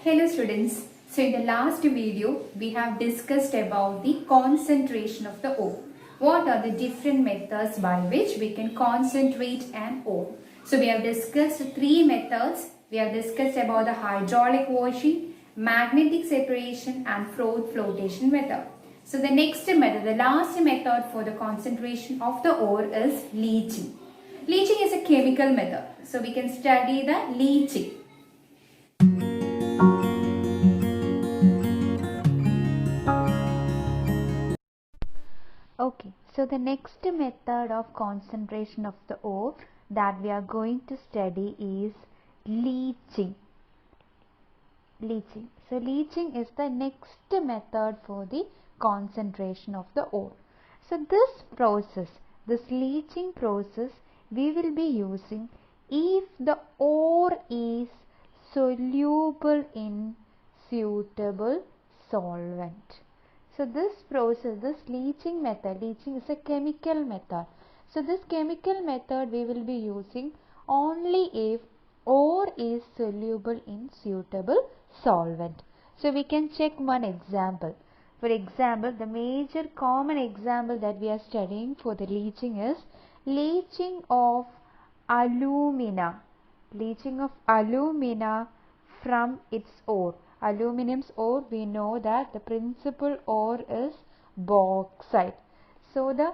Hello students. So in the last video, we have discussed about the concentration of the ore. What are the different methods by which we can concentrate an ore? So we have discussed three methods. We have discussed about the hydraulic washing, magnetic separation and flotation method. So the next method, the last method for the concentration of the ore is leaching. Leaching is a chemical method. So we can study the leaching. Okay, so the next method of concentration of the ore that we are going to study is leaching. So leaching is the next method for the concentration of the ore. So this leaching process we will be using if the ore is soluble in suitable solvent. So this leaching is a chemical method. So this chemical method we will be using only if ore is soluble in suitable solvent. So we can check one example. For example, the major common example that we are studying for the leaching is leaching of alumina. Leaching of alumina from its ore. Aluminum's ore, we know that the principal ore is bauxite. So the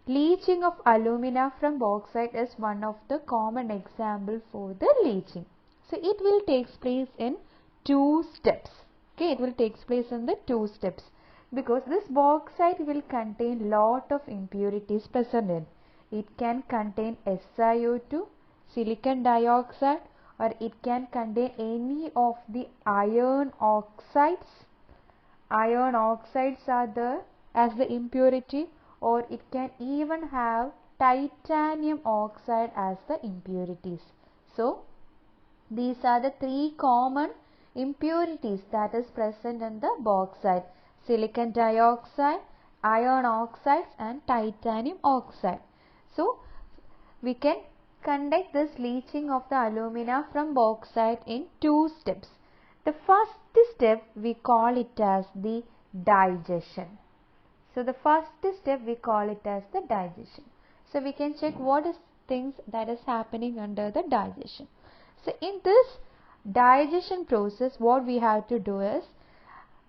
leaching of alumina from bauxite is one of the common example for the leaching. So it will take place in two steps. Okay, it will take place in the two steps because this bauxite will contain lot of impurities present in. It can contain SiO2, silicon dioxide, or it can contain any of the iron oxides. Iron oxides are there as the impurity, or it can even have titanium oxide as the impurities. So these are the three common impurities that is present in the bauxite: silicon dioxide, iron oxides and titanium oxide. So we can conduct this leaching of the alumina from bauxite in two steps. The first step we call it as the digestion. So the first step we call it as the digestion. So we can check what is things that is happening under the digestion. So in this digestion process, what we have to do is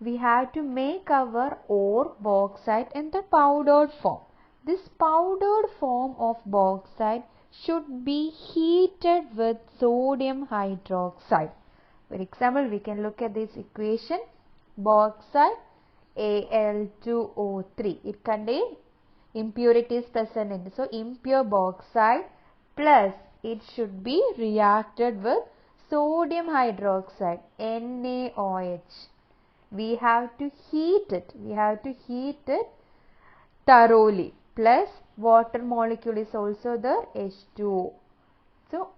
we have to make our ore bauxite in the powdered form. This powdered form of bauxite should be heated with sodium hydroxide. For example, we can look at this equation: bauxite Al2O3. It contains impurities present in it. So impure bauxite plus it should be reacted with sodium hydroxide NaOH. We have to heat it. Thoroughly. Plus water molecule is also there, H2O. So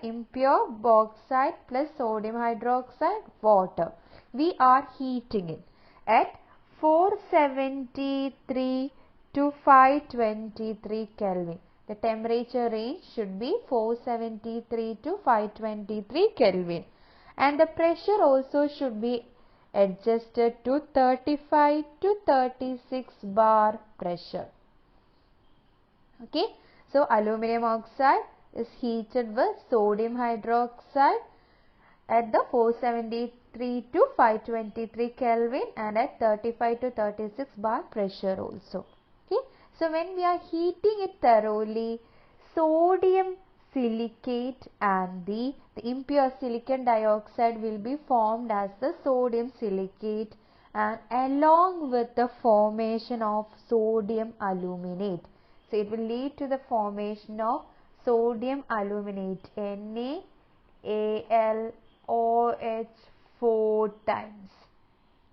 impure bauxite plus sodium hydroxide, water. We are heating it at 473 to 523 Kelvin. The temperature range should be 473 to 523 Kelvin. And the pressure also should be adjusted to 35 to 36 bar pressure. Okay, so aluminum oxide is heated with sodium hydroxide at the 473 to 523 Kelvin and at 35 to 36 bar pressure also. Okay, so when we are heating it thoroughly, sodium silicate and the impure silicon dioxide will be formed as the sodium silicate, and along with the formation of sodium aluminate. So it will lead to the formation of sodium aluminate, NaAlOH 4 times.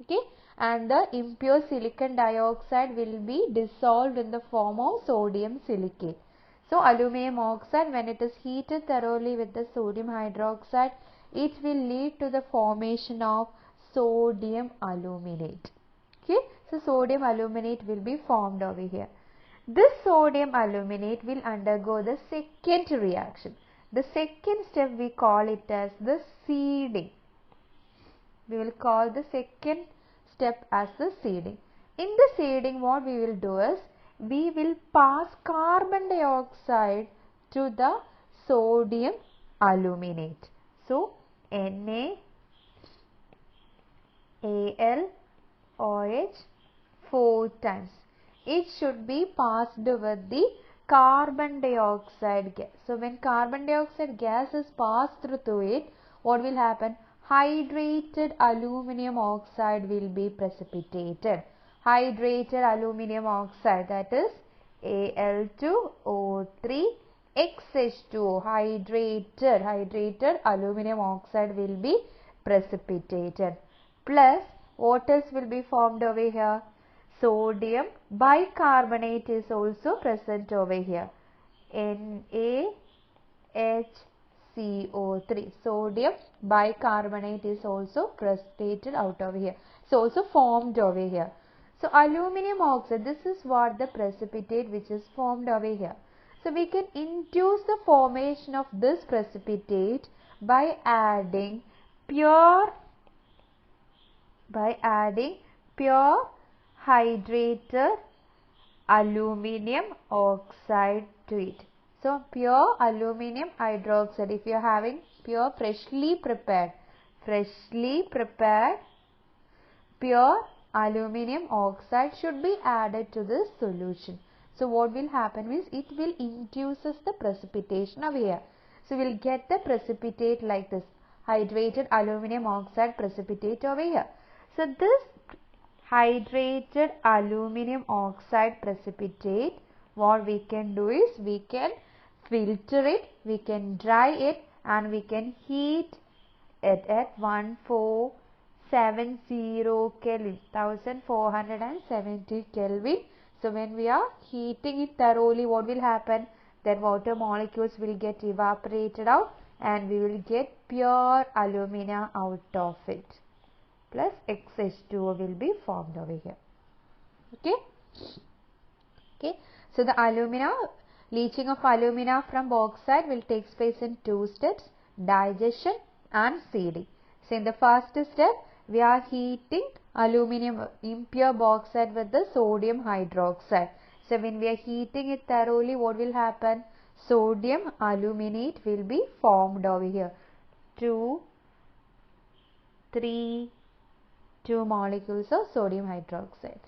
Okay, and the impure silicon dioxide will be dissolved in the form of sodium silicate. So aluminum oxide, when it is heated thoroughly with the sodium hydroxide, it will lead to the formation of sodium aluminate. Okay, so sodium aluminate will be formed over here. This sodium aluminate will undergo the second reaction. The second step we call it as the seeding. We will call the second step as the seeding. In the seeding, what we will do is, we will pass carbon dioxide to the sodium aluminate. So, NaAlOH 4 times. It should be passed with the carbon dioxide gas. So, when carbon dioxide gas is passed through it, what will happen? Hydrated aluminum oxide will be precipitated. Hydrated aluminum oxide, that is Al2O3 XH2O, hydrated aluminum oxide will be precipitated. Plus, what else will be formed over here? Sodium bicarbonate is also present over here. NaHCO3. Sodium bicarbonate is also precipitated out over here. So, also formed over here. So, aluminum oxide, this is what the precipitate which is formed over here. So, we can induce the formation of this precipitate by adding pure hydrated aluminum oxide to it. So, pure aluminum hydroxide, if you are having pure freshly prepared pure aluminum oxide should be added to this solution. So, what will happen is, it will induces the precipitation over here. So, we will get the precipitate like this, hydrated aluminum oxide precipitate over here. So, this hydrated aluminum oxide precipitate, what we can do is, we can filter it, we can dry it, and we can heat it at 1470 Kelvin, 1470 Kelvin. So, when we are heating it thoroughly, what will happen? That water molecules will get evaporated out and we will get pure alumina out of it. Plus XH2O will be formed over here. Okay. So, the leaching of alumina from bauxite will take place in 2 steps, digestion and seeding. So, in the first step, we are heating aluminum impure bauxite with the sodium hydroxide. So, when we are heating it thoroughly, what will happen? Sodium aluminate will be formed over here. 2 molecules of sodium hydroxide.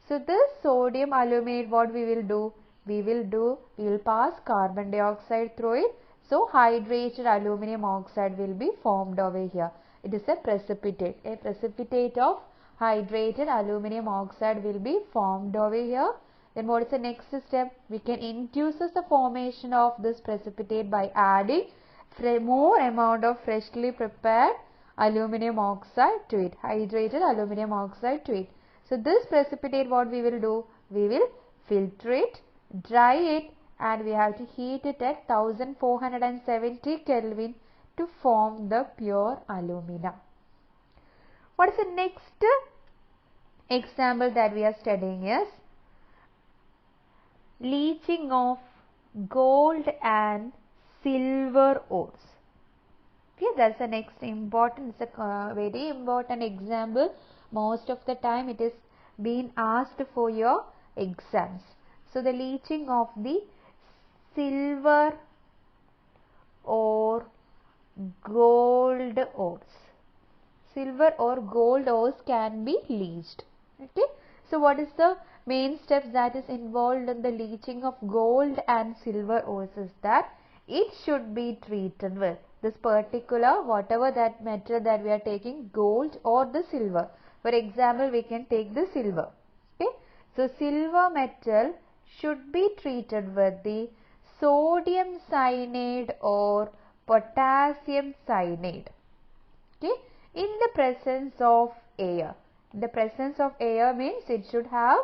So, this sodium aluminate, what we will do? We will pass carbon dioxide through it. So, hydrated aluminum oxide will be formed over here. It is a precipitate. A precipitate of hydrated aluminum oxide will be formed over here. Then what is the next step? We can induce the formation of this precipitate by adding more amount of freshly prepared aluminum oxide to it, hydrated aluminum oxide to it. So, this precipitate, what we will do? We will filter it, dry it, and we have to heat it at 1470 Kelvin to form the pure alumina. What is the next example that we are studying is leaching of gold and silver ores. Okay, that's the next important, it's a very important example. Most of the time it is being asked for your exams. So, the leaching of the silver or gold ores. Silver or gold ores can be leached. Okay. So, what is the main steps that is involved in the leaching of gold and silver ores is that it should be treated with this particular whatever that metal that we are taking, gold or the silver. For example, we can take the silver. Okay. So, silver metal should be treated with the sodium cyanide or potassium cyanide. Okay. In the presence of air. In the presence of air means it should have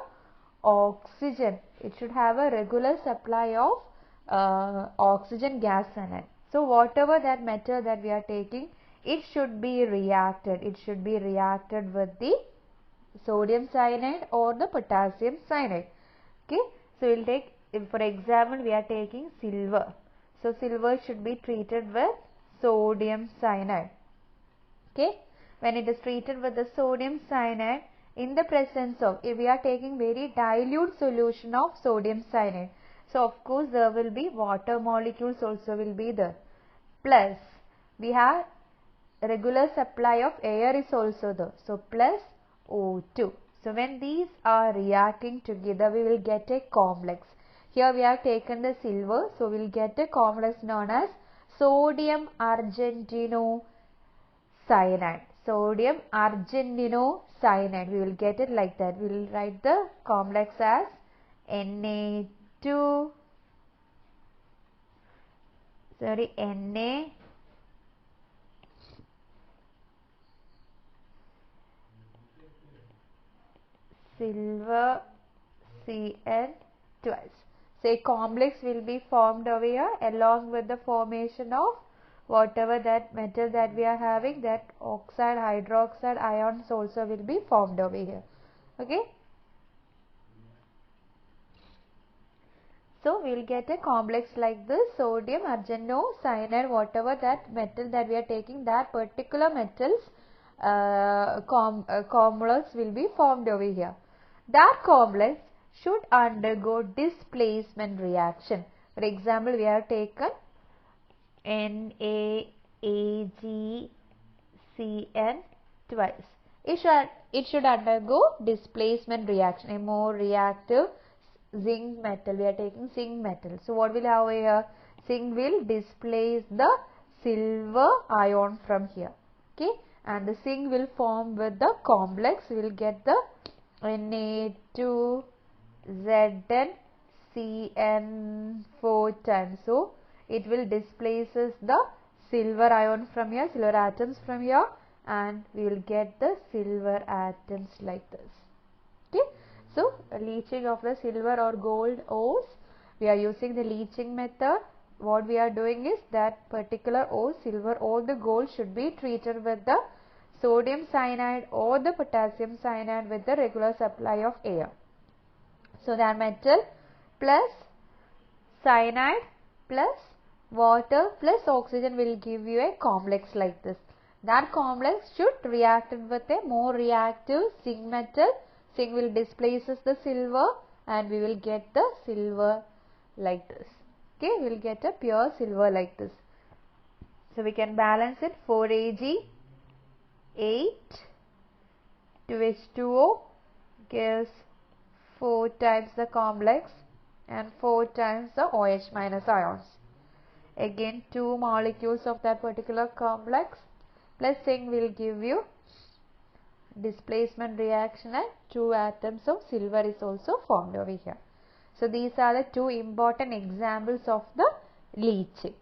oxygen. It should have a regular supply of oxygen gas in it. So, whatever that metal that we are taking, it should be reacted. It should be reacted with the sodium cyanide or the potassium cyanide. Okay. So, we will take, if for example, we are taking silver. So silver should be treated with sodium cyanide. Okay, when it is treated with the sodium cyanide in the presence of, if we are taking very dilute solution of sodium cyanide, so of course there will be water molecules also will be there, plus we have regular supply of air is also there, so plus O2. So when these are reacting together, we will get a complex. Here we have taken the silver, so we will get a complex known as sodium argentino cyanide. Sodium argentino cyanide. We will get it like that. We will write the complex as Na2, Na silver Cn twice. So a complex will be formed over here along with the formation of whatever that metal that we are having, that oxide, hydroxide ions also will be formed over here. Okay. So we will get a complex like this, sodium argentocyanide, whatever that metal that we are taking, that particular metals complex will be formed over here. That complex should undergo displacement reaction. For example, we have taken NaAgCN twice. It should undergo displacement reaction, a more reactive zinc metal. We are taking zinc metal. So what will have here? Zinc will displace the silver ion from here. Okay, and the zinc will form with the complex. We will get the Na2Zn Cn 4 times. So it will displaces the silver ion from here, silver atoms from here, and we will get the silver atoms like this. Okay, so leaching of the silver or gold ores, we are using the leaching method. What we are doing is that particular ore, silver or the gold, should be treated with the sodium cyanide or the potassium cyanide with the regular supply of air. So that metal plus cyanide plus water plus oxygen will give you a complex like this. That complex should react with a more reactive zinc metal. Zinc will displaces the silver and we will get the silver like this. Okay, we will get a pure silver like this. So we can balance it. 4Ag 8 2H2O gives 4 times the complex and 4 times the OH minus ions. Again 2 molecules of that particular complex plus zinc will give you displacement reaction and 2 atoms of silver is also formed over here. So these are the 2 important examples of the leaching.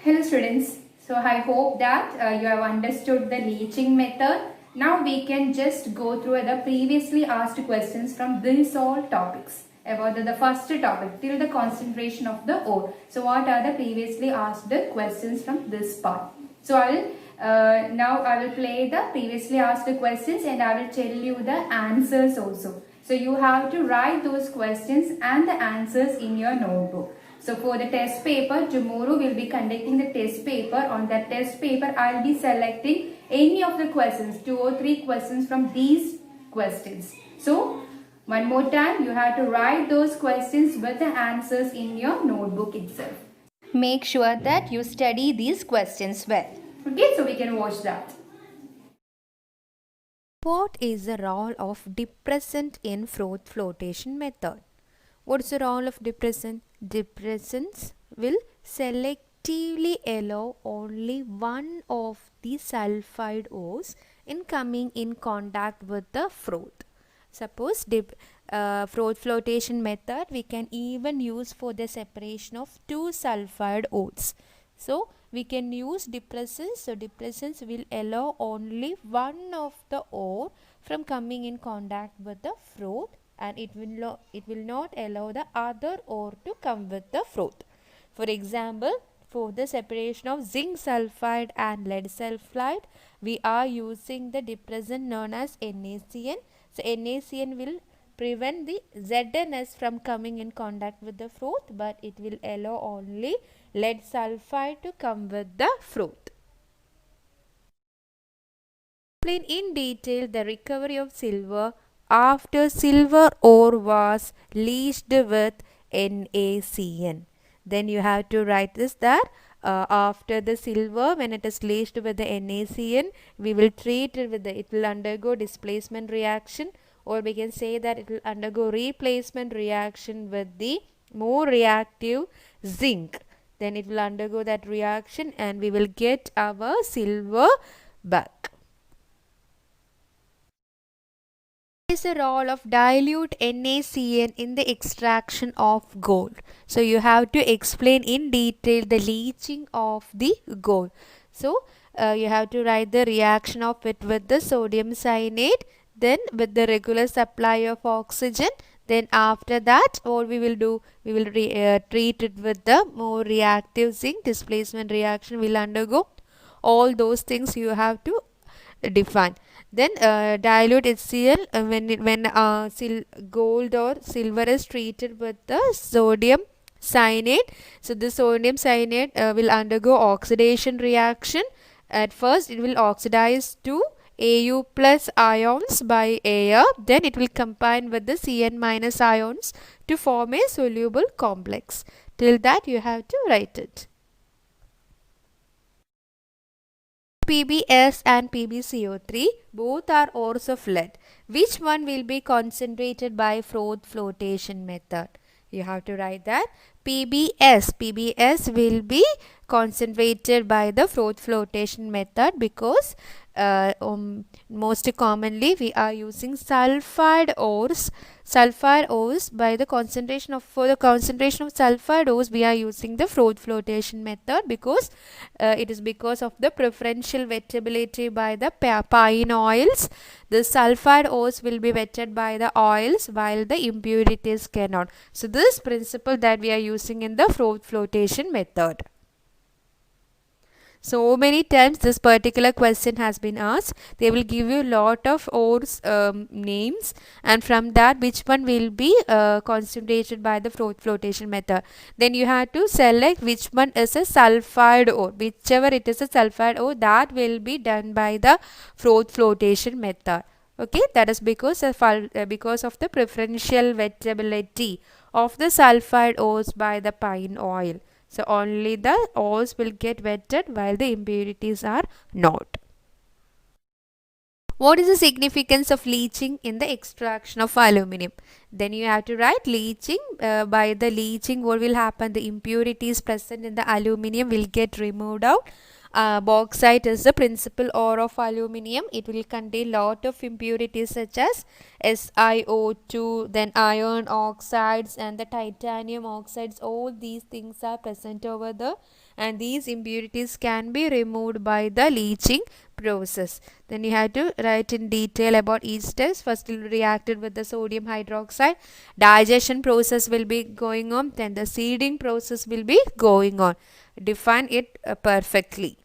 Hello students, so I hope that you have understood the leaching method. Now we can just go through the previously asked questions from these all topics. About the first topic till the concentration of the ore. So what are the previously asked questions from this part? So I will now I will play the previously asked questions and I will tell you the answers also. So you have to write those questions and the answers in your notebook. So for the test paper, tomorrow we will be conducting the test paper. On that test paper, I will be selecting any of the questions, 2 or 3 questions from these questions. So one more time, you have to write those questions with the answers in your notebook itself. Make sure that you study these questions well. Okay, so we can watch that. What is the role of depressant in froth flotation method? What is the role of depressant? Depressants will selectively allow only one of the sulfide ores in coming in contact with the froth. Suppose froth flotation method we can even use for the separation of 2 sulfide ores. So we can use depressants. So depressants will allow only one of the ore from coming in contact with the froth, and it will not allow the other ore to come with the froth. For example, for the separation of zinc sulfide and lead sulfide, we are using the depressant known as NaCN. So NaCN will prevent the ZnS from coming in contact with the froth, but it will allow only lead sulfide to come with the froth. Explain in detail the recovery of silver after silver ore was leached with NaCN. Then you have to write this that after the silver, when it is leached with the NaCN, we will treat it with it will undergo displacement reaction, or we can say that it will undergo replacement reaction with the more reactive zinc. Then it will undergo that reaction and we will get our silver back. What is the role of dilute NaCN in the extraction of gold? So you have to explain in detail the leaching of the gold. So you have to write the reaction of it with the sodium cyanide, then with the regular supply of oxygen. Then after that, what we will do, we will treat it with the more reactive zinc. Displacement reaction will undergo. All those things you have to define. Then dilute HCl when gold or silver is treated with the sodium cyanide. So the sodium cyanide will undergo oxidation reaction. At first it will oxidize to Au plus ions by air. Then it will combine with the Cn minus ions to form a soluble complex. Till that you have to write it. PbS and PbCO3 both are ores of lead. Which one will be concentrated by froth flotation method? You have to write that PbS will be concentrated by the froth flotation method because most commonly we are using sulfide ores. Sulfide ores by the concentration of sulfide ores we are using the froth flotation method because it is because of the preferential wettability by the pine oils. The sulfide ores will be wetted by the oils while the impurities cannot. So this principle that we are using in the froth flotation method. So many times this particular question has been asked. They will give you lot of ores names, and from that which one will be concentrated by the froth flotation method. Then you have to select which one is a sulfide ore. Whichever it is a sulfide ore, that will be done by the froth flotation method. Okay, that is because of the preferential wettability of the sulfide ores by the pine oil. So only the ores will get wetted while the impurities are not. What is the significance of leaching in the extraction of aluminum? Then you have to write leaching. By the leaching, what will happen? The impurities present in the aluminum will get removed out. Bauxite is the principal ore of aluminum. It will contain lot of impurities such as SiO2, then iron oxides and the titanium oxides. All these things are present over there, and these impurities can be removed by the leaching process. Then you have to write in detail about each step. First it will reacted with the sodium hydroxide. Digestion process will be going on. Then the seeding process will be going on. Define it perfectly.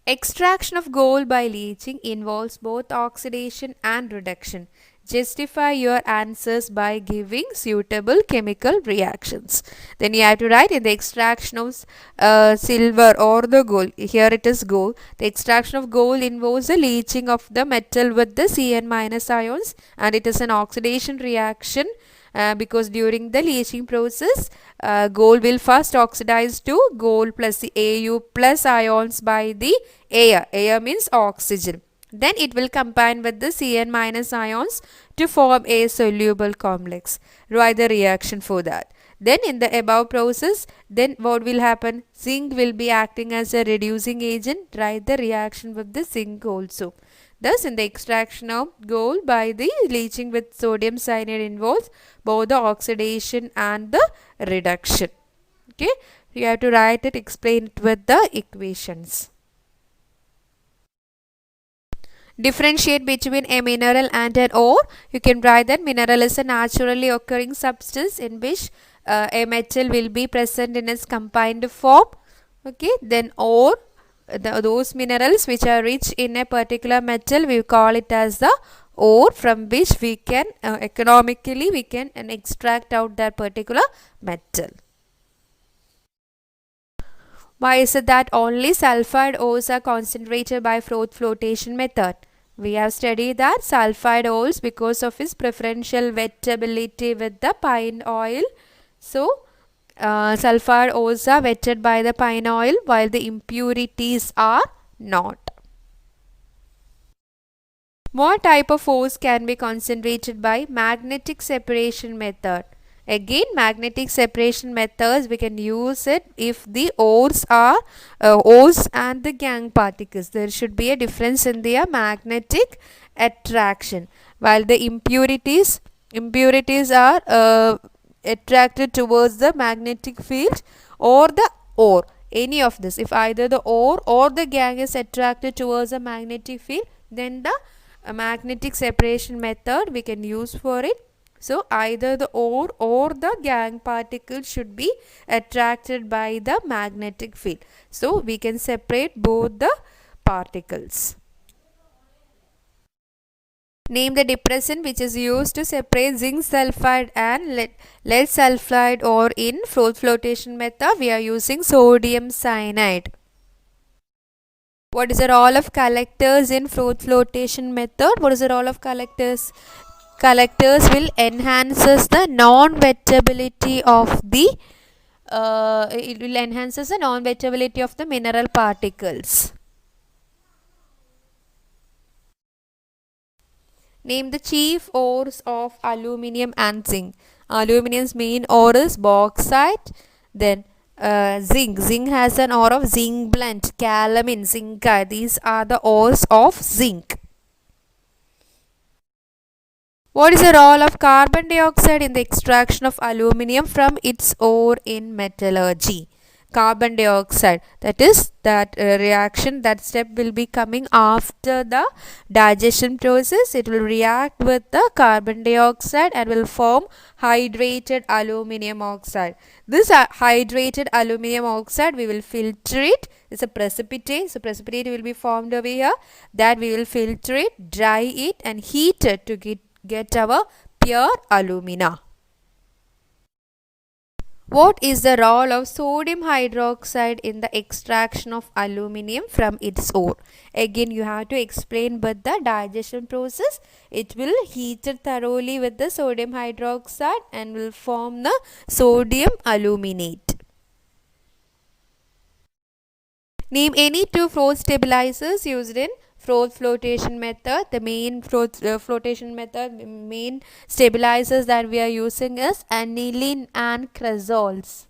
Extraction of gold by leaching involves both oxidation and reduction. Justify your answers by giving suitable chemical reactions. Then you have to write in the extraction of silver or the gold. Here it is gold. The extraction of gold involves the leaching of the metal with the Cn minus ions, and it is an oxidation reaction. Because during the leaching process, gold will first oxidize to gold plus the Au plus ions by the air. Air means oxygen. Then it will combine with the Cn minus ions to form a soluble complex. Write the reaction for that. Then in the above process, then what will happen? Zinc will be acting as a reducing agent. Write the reaction with the zinc also. Thus, in the extraction of gold by the leaching with sodium cyanide involves both the oxidation and the reduction. Okay, you have to write it, explain it with the equations. Differentiate between a mineral and an ore. You can write that mineral is a naturally occurring substance in which a metal will be present in its combined form. Okay, then ore those minerals which are rich in a particular metal, we call it as the ore, from which we can economically we can extract out that particular metal. Why is it that only sulfide ores are concentrated by froth flotation method? We have studied that sulfide ores, because of its preferential wettability with the pine oil, so sulfide ores are wetted by the pine oil, while the impurities are not. What type of ores can be concentrated by magnetic separation method? Again, magnetic separation methods, we can use it if the ores are ores and the gangue particles. There should be a difference in their magnetic attraction, while the impurities are attracted towards the magnetic field or the ore. Any of this, if either the ore or the gangue is attracted towards a magnetic field, then the magnetic separation method we can use for it. So either the ore or the gangue particle should be attracted by the magnetic field. So we can separate both the particles. Name the depressant which is used to separate zinc sulfide and lead sulfide ore in froth flotation method. We are using sodium cyanide. What is the role of collectors in froth flotation method? What is the role of collectors? Collectors will enhances the non-wettability of the mineral particles. Name the chief ores of aluminium and zinc. Aluminium's main ore is bauxite. Then zinc. Zinc has an ore of zinc blende, calamine, zinca. These are the ores of zinc. What is the role of carbon dioxide in the extraction of aluminium from its ore in metallurgy? Carbon dioxide, that is that reaction, that step will be coming after the digestion process. It will react with the carbon dioxide and will form hydrated aluminium oxide. This hydrated aluminium oxide, we will filter it. It's a precipitate. So precipitate will be formed over here. That we will filter it, dry it and heat it to get our pure alumina. What is the role of sodium hydroxide in the extraction of aluminium from its ore? Again, you have to explain with the digestion process. It will heat it thoroughly with the sodium hydroxide and will form the sodium aluminate. Name any two froth stabilizers used in froth flotation method. The main flotation method, main stabilizers that we are using is aniline and cresols.